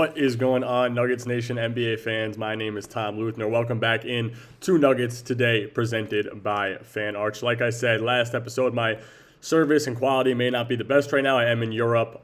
What is going on, Nuggets Nation NBA fans? My name is Tom Leuthner. Welcome back in to Nuggets Today, presented by Fan Arch. Like I said last episode, my service and quality may not be the best right now. I am in Europe,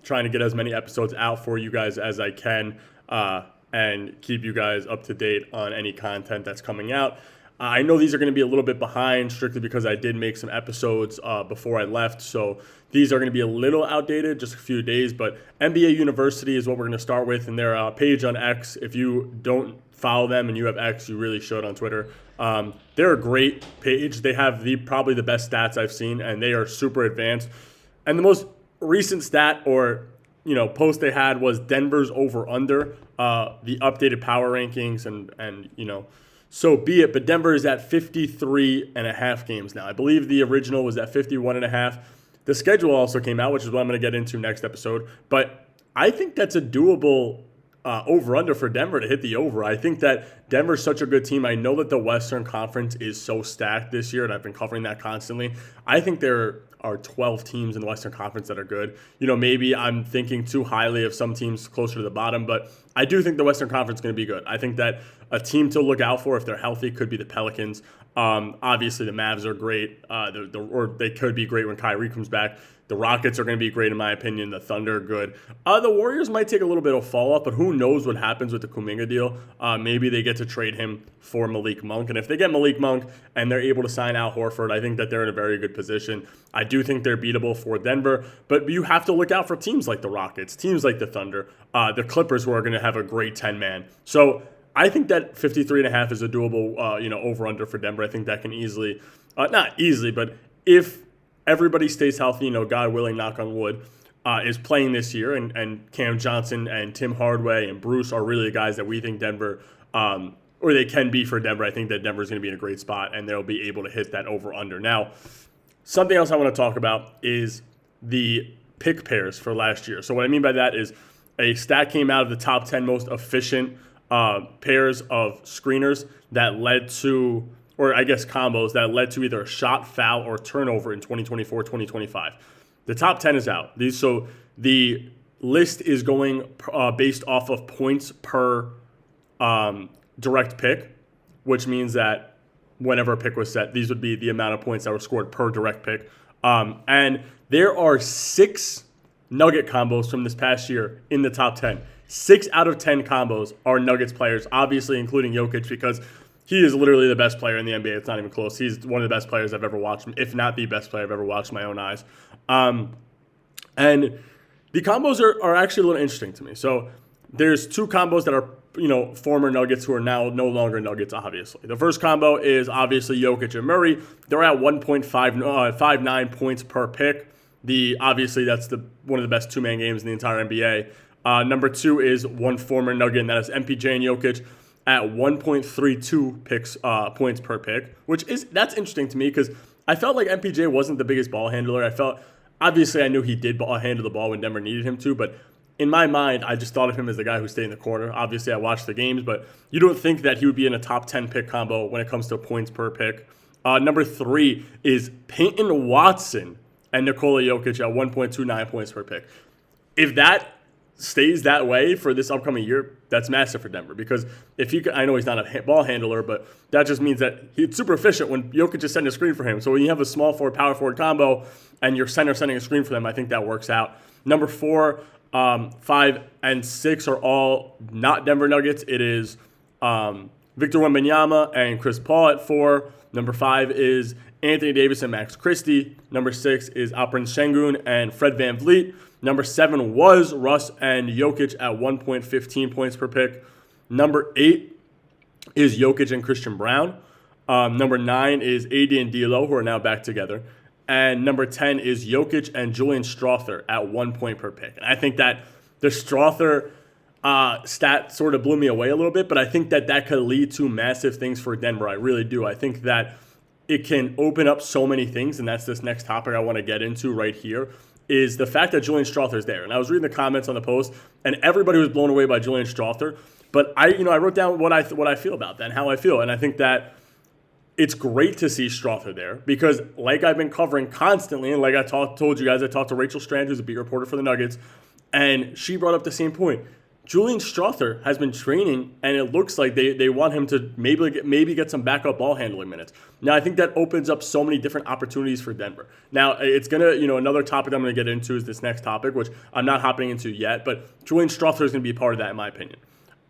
trying to get as many episodes out for you guys as I can, and keep you guys up to date on any content that's coming out. I know these are going to be a little bit behind strictly because I did make some episodes before I left, so these are going to be a little outdated, just a few days, but NBA University is what we're going to start with, and their page on X. If you don't follow them and you have X, you really should on Twitter. They're a great page. They have probably the best stats I've seen, and they are super advanced. And the most recent stat or post they had was Denver's over-under, the updated power rankings, and so be it, but Denver is at 53 and a half games now. I believe the original was at 51 and a half. The schedule also came out, which is what I'm going to get into next episode. But I think that's a doable over-under for Denver to hit the over. I think that Denver's such a good team. I know that the Western Conference is so stacked this year, and I've been covering that constantly. I think there are 12 teams in the Western Conference that are good. Maybe I'm thinking too highly of some teams closer to the bottom, but I do think the Western Conference is going to be good. I think that a team to look out for if they're healthy could be the Pelicans. Obviously, the Mavs are great, or they could be great when Kyrie comes back. The Rockets are going to be great, in my opinion. The Thunder are good. The Warriors might take a little bit of fall-off, but who knows what happens with the Kuminga deal. Maybe they get to trade him for Malik Monk. And if they get Malik Monk and they're able to sign Al Horford, I think that they're in a very good position. I do think they're beatable for Denver, but you have to look out for teams like the Rockets, teams like the Thunder, the Clippers, who are going to have a great 10-man. So I think that 53.5 is a doable, over-under for Denver. I think that can easily, not easily, but if everybody stays healthy, God willing, knock on wood, is playing this year, and Cam Johnson and Tim Hardaway and Bruce are really the guys that we think Denver, or they can be for Denver. I think that Denver's going to be in a great spot, and they'll be able to hit that over-under. Now, something else I want to talk about is the pick pairs for last year. So what I mean by that is a stat came out of the top 10 most efficient pairs of screeners that led to, or I guess combos that led to either a shot, foul, or turnover in 2024, 2025. The top 10 is out. So the list is going based off of points per direct pick, which means that whenever a pick was set, these would be the amount of points that were scored per direct pick. And there are 6 Nugget combos from this past year in the top 10. 6 out of 10 combos are Nuggets players, obviously including Jokic, because he is literally the best player in the NBA. It's not even close. He's one of the best players I've ever watched, if not the best player I've ever watched with my own eyes. And the combos are actually a little interesting to me. So there's 2 combos that are, former Nuggets who are now no longer Nuggets, obviously. The first combo is obviously Jokic and Murray. They're at 1.59 points per pick. Obviously, that's one of the best 2-man games in the entire NBA. Number 2 is one former Nugget, and that is MPJ and Jokic at 1.32 points per pick, that's interesting to me because I felt like MPJ wasn't the biggest ball handler. Obviously I knew he did handle the ball when Denver needed him to, but in my mind, I just thought of him as the guy who stayed in the corner. Obviously, I watched the games, but you don't think that he would be in a top 10 pick combo when it comes to points per pick. Number 3 is Peyton Watson and Nikola Jokic at 1.29 points per pick. If that stays that way for this upcoming year, that's massive for Denver, because I know he's not a ball handler, but that just means that he's super efficient when Jokic is setting a screen for him. So when you have a small forward, power forward combo and your center setting a screen for them, I think that works out. Number 4, 5, and 6 are all not Denver Nuggets. It is Victor Wembanyama and Chris Paul at 4. Number 5 is Anthony Davis and Max Christie. Number 6 is Alperen Şengün and Fred VanVleet. Number 7 was Russ and Jokic at 1.15 points per pick. Number 8 is Jokic and Christian Brown. Number 9 is AD and D'Lo, who are now back together. And number 10 is Jokic and Julian Strawther at 1 point per pick. And I think that the Strawther stat sort of blew me away a little bit, but I think that could lead to massive things for Denver. I really do. I think that it can open up so many things, and that's this next topic I want to get into right here, is the fact that Julian Strawther is there. And I was reading the comments on the post, and everybody was blown away by Julian Strawther. But I wrote down what I feel about that and how I feel. And I think that it's great to see Strawther there because, like I've been covering constantly, and like I told you guys, I talked to Rachel Strand, who's a beat reporter for the Nuggets, and she brought up the same point. Julian Strawther has been training, and it looks like they want him to maybe get some backup ball handling minutes. Now, I think that opens up so many different opportunities for Denver. Now, it's going to, another topic I'm going to get into is this next topic, which I'm not hopping into yet, but Julian Strawther is going to be a part of that, in my opinion.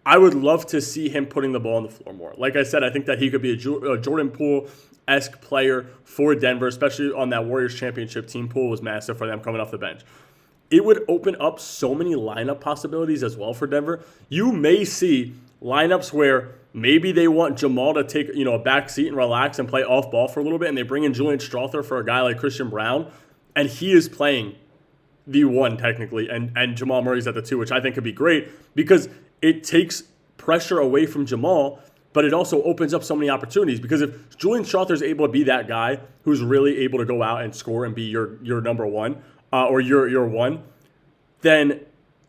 I would love to see him putting the ball on the floor more. Like I said, I think that he could be a Jordan Poole-esque player for Denver, especially on that Warriors championship team. Poole was massive for them coming off the bench. It would open up so many lineup possibilities as well for Denver. You may see lineups where maybe they want Jamal to take a back seat and relax and play off ball for a little bit, and they bring in Julian Strawther for a guy like Christian Brown, and he is playing the 1 technically, and Jamal Murray's at the 2, which I think could be great because it takes pressure away from Jamal, but it also opens up so many opportunities because if Julian Strawther is able to be that guy who's really able to go out and score and be your number 1, or your 1, then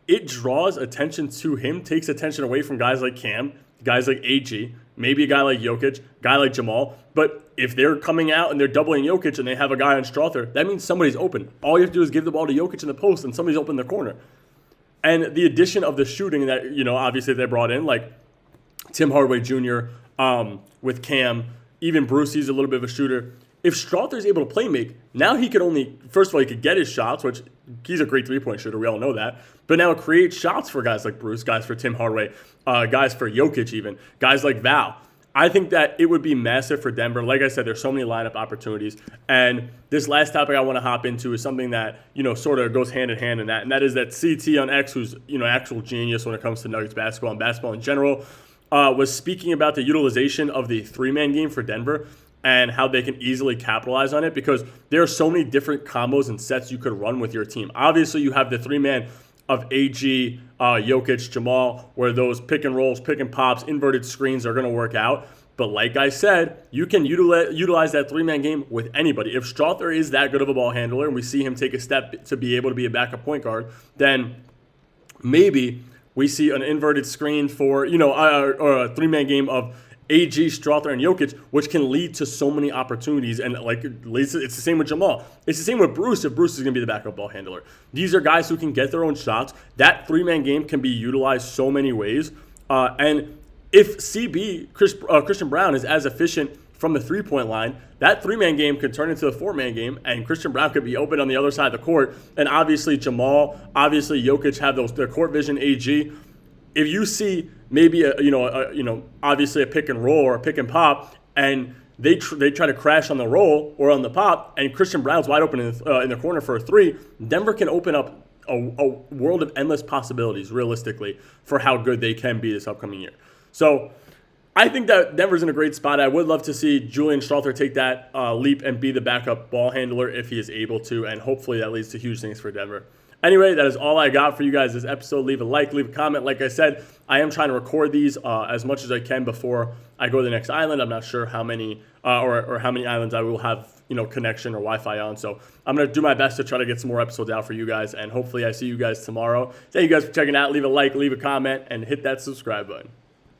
it draws attention to him, takes attention away from guys like Cam, guys like AG, maybe a guy like Jokic, guy like Jamal. But if they're coming out and they're doubling Jokic and they have a guy on Strawther, that means somebody's open. All you have to do is give the ball to Jokic in the post and somebody's open in the corner. And the addition of the shooting that, obviously they brought in, like Tim Hardaway Jr. With Cam, even Brucey's a little bit of a shooter. If Strawther's able to play make, now he could first of all, he could get his shots, which he's a great three-point shooter. We all know that. But now it creates shots for guys like Bruce, guys for Tim Hardaway, guys for Jokic even, guys like Val. I think that it would be massive for Denver. Like I said, there's so many lineup opportunities. And this last topic I want to hop into is something that, sort of goes hand in hand in that. And that is that CT on X, who's, actual genius when it comes to Nuggets basketball and basketball in general, was speaking about the utilization of the 3-man game for Denver and how they can easily capitalize on it because there are so many different combos and sets you could run with your team. Obviously, you have the 3-man of AG, Jokic, Jamal, where those pick and rolls, pick and pops, inverted screens are going to work out. But like I said, you can utilize that 3-man game with anybody. If Strawther is that good of a ball handler and we see him take a step to be able to be a backup point guard, then maybe we see an inverted screen for, or a 3-man game of AG, Strawther, and Jokic, which can lead to so many opportunities. And it's the same with Jamal. It's the same with Bruce if Bruce is going to be the backup ball handler. These are guys who can get their own shots. That 3-man game can be utilized so many ways. And if Christian Brown is as efficient from the 3-point line, that 3-man game could turn into a 4-man game, and Christian Brown could be open on the other side of the court. And obviously Jamal, obviously Jokic have their court vision. AG. If you see maybe obviously a pick and roll or a pick and pop, and they try to crash on the roll or on the pop, and Christian Brown's wide open in the corner for a 3, Denver can open up a world of endless possibilities, realistically, for how good they can be this upcoming year. So I think that Denver's in a great spot. I would love to see Julian Strawther take that leap and be the backup ball handler if he is able to, and hopefully that leads to huge things for Denver. Anyway, that is all I got for you guys this episode. Leave a like, leave a comment. Like I said, I am trying to record these as much as I can before I go to the next island. I'm not sure how many or how many islands I will have connection or Wi-Fi on. So I'm going to do my best to try to get some more episodes out for you guys. And hopefully I see you guys tomorrow. Thank you guys for checking out. Leave a like, leave a comment, and hit that subscribe button.